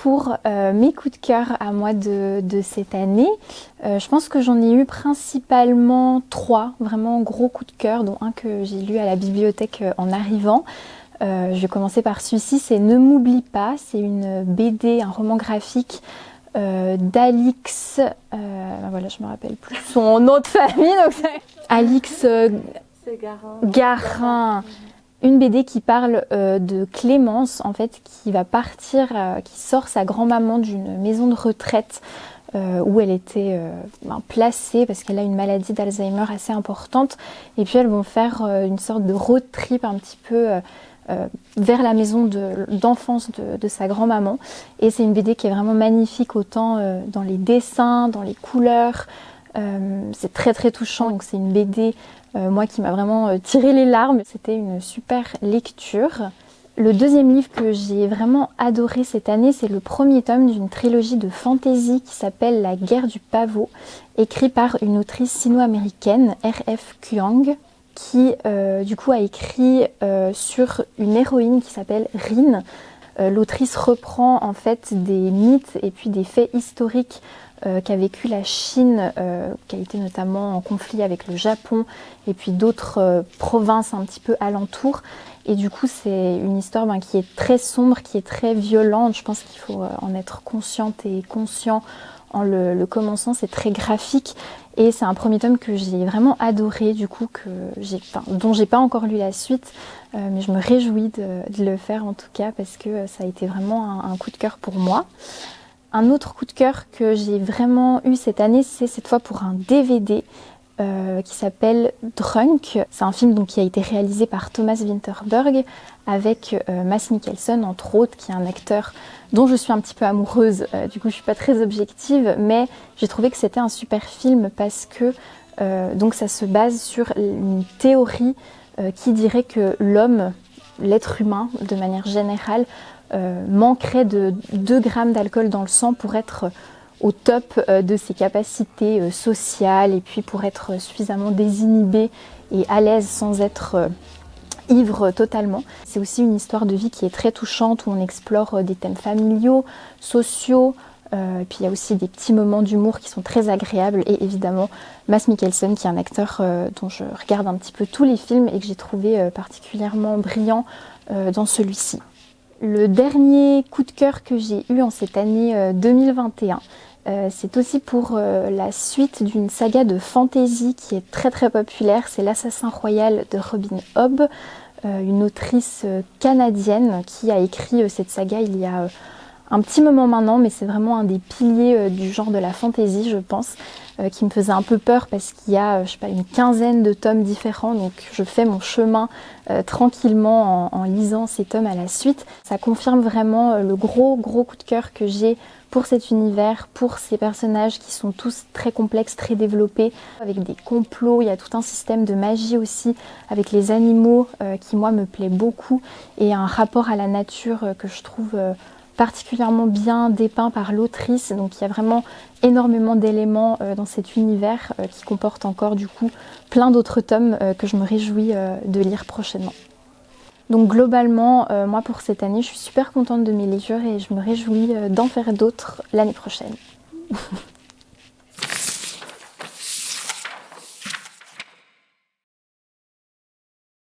pour mes coups de cœur à moi de cette année. Je pense que j'en ai eu principalement 3 vraiment gros coups de cœur, dont un que j'ai lu à la bibliothèque en arrivant. Je vais commencer par celui-ci, c'est Ne m'oublie pas, c'est une BD, un roman graphique d'Alix, voilà, je me rappelle plus son nom de famille, donc Alix Garin. Une BD qui parle de Clémence, en fait, qui va partir, qui sort sa grand-maman d'une maison de retraite où elle était placée parce qu'elle a une maladie d'Alzheimer assez importante. Et puis elles vont faire une sorte de road trip un petit peu vers la maison d'enfance de sa grand-maman. Et c'est une BD qui est vraiment magnifique, autant dans les dessins, dans les couleurs. C'est très très touchant, donc c'est une BD moi qui m'a vraiment tiré les larmes. C'était une super lecture. Le deuxième livre que j'ai vraiment adoré cette année, c'est le premier tome d'une trilogie de fantasy qui s'appelle La guerre du pavot, écrit par une autrice sino-américaine, R.F. Kuang, qui du coup a écrit sur une héroïne qui s'appelle Rin. L'autrice reprend en fait des mythes et puis des faits historiques qu'a vécu la Chine, qui a été notamment en conflit avec le Japon et puis d'autres provinces un petit peu alentour. Et du coup, c'est une histoire qui est très sombre, qui est très violente. Je pense qu'il faut en être consciente et conscient en le commençant. C'est très graphique et c'est un premier tome que j'ai vraiment adoré, du coup, dont j'ai pas encore lu la suite. Mais je me réjouis de le faire en tout cas parce que ça a été vraiment un coup de cœur pour moi. Un autre coup de cœur que j'ai vraiment eu cette année, c'est cette fois pour un DVD qui s'appelle Drunk. C'est un film donc, qui a été réalisé par Thomas Vinterberg avec Mads Mikkelsen entre autres, qui est un acteur dont je suis un petit peu amoureuse. Du coup, je suis pas très objective, mais j'ai trouvé que c'était un super film parce que donc ça se base sur une théorie qui dirait que l'homme, l'être humain de manière générale, manquerait de 2 grammes d'alcool dans le sang pour être au top de ses capacités sociales et puis pour être suffisamment désinhibé et à l'aise sans être ivre totalement. C'est aussi une histoire de vie qui est très touchante où on explore des thèmes familiaux, sociaux, et puis il y a aussi des petits moments d'humour qui sont très agréables et évidemment Mads Mikkelsen qui est un acteur dont je regarde un petit peu tous les films et que j'ai trouvé particulièrement brillant dans celui-ci. Le dernier coup de cœur que j'ai eu en cette année 2021, c'est aussi pour la suite d'une saga de fantasy qui est très très populaire, c'est L'Assassin Royal de Robin Hobb, une autrice canadienne qui a écrit cette saga il y a un petit moment maintenant, mais c'est vraiment un des piliers du genre de la fantasy, je pense, qui me faisait un peu peur parce qu'il y a, je sais pas, une quinzaine de tomes différents, donc je fais mon chemin tranquillement en lisant ces tomes à la suite. Ça confirme vraiment le gros coup de cœur que j'ai pour cet univers, pour ces personnages qui sont tous très complexes, très développés, avec des complots, il y a tout un système de magie aussi, avec les animaux qui moi me plaît beaucoup, et un rapport à la nature que je trouve particulièrement bien dépeint par l'autrice. Donc il y a vraiment énormément d'éléments dans cet univers qui comporte encore du coup plein d'autres tomes que je me réjouis de lire prochainement. Donc globalement, moi pour cette année, je suis super contente de mes lectures et je me réjouis d'en faire d'autres l'année prochaine.